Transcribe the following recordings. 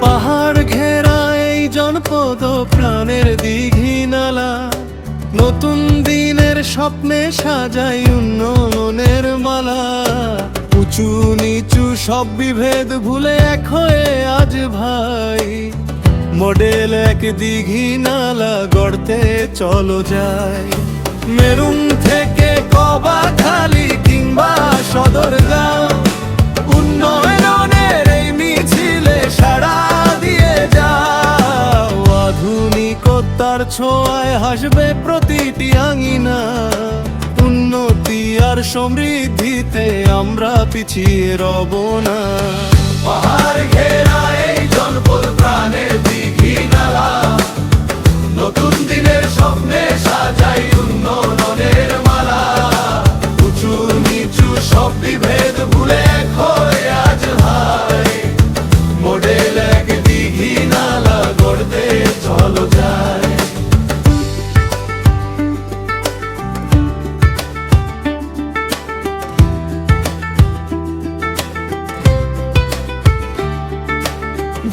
পাহাড় ঘেরা এই জনপদ প্রাণের দিঘি নালা, নতুন দিনের স্বপ্নে সাজাই উন্নয়নের মালা। উঁচু নিচু সব বিভেদ ভুলে এক হয়ে আজ ভাই, মডেল এক দিঘি নালা গড়তে চলো যাই। মেরুং থেকে কবাখালী কিংবা সদরগাঁও, উন্নয়নের এই মিছিলে সাড়া দিয়ে যাও। আধুনিকতার ছোঁয়ায় হাসবে প্রতিটি আঙিনা, উন্নতি আর সমৃদ্ধিতে আমরা পিছিয়ে রব না। পাহাড় ঘেরা এই জনপদ প্রাণের দিঘি নালা, নতুন দিনের স্বপ্নে সাজাই উন্নয়নের মালা। উঁচু নিচু সব বিভেদ ভুলে এক হয়ে আজ ভাই, মডেল এক দিঘি নালা গড়তে চলো যাই।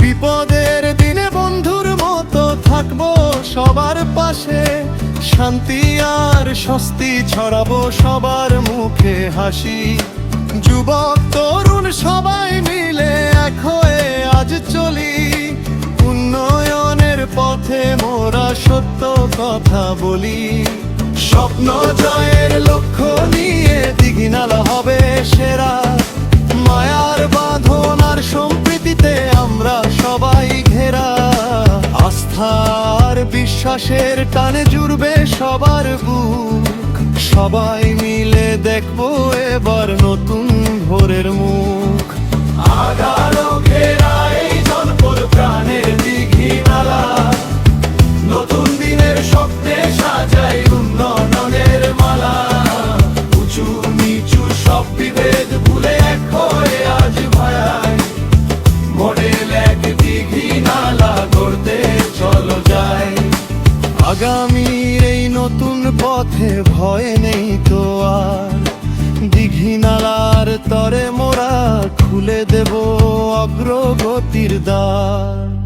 বিপদের দিনে বন্ধুর মতো থাকবো সবার পাশে, শান্তি আর স্বস্তি ছড়াবো সবার মুখে হাসি। যুবক তরুণ সবাই মিলে এক হয়ে আজ চলি, উন্নয়নের পথে মোরা সত্য কথা বলি। স্বপ্ন জয়ের লক্ষ্য নিয়ে দিঘি নালা হবে সেরা, মায়ার বাঁধন আর সম্প্রীতিতে আমরা সবাই ঘেরা। আস্থার বিশ্বাসের টানে জুড়বে সবার বুক, সবাই মিলে দেখবো এবার নতুন ভোরের মুখ। আগারো ঘেরা এই জনপদ প্রাণের দিঘি নালা, নতুন দিনের স্বপ্নে সাজাই উন্নয়নের মালা। উঁচু নিচু সব বিভেদ ভুলে এক হয়ে আজ ভাই, মডেল এক দিঘি নালা গড়তে চলো যাই। আগামীর এই নতুন পথে ভয় নেই তো আর, দিঘি নালার তরে মোরা খুলে দেব অগ্রগতির দ্বার।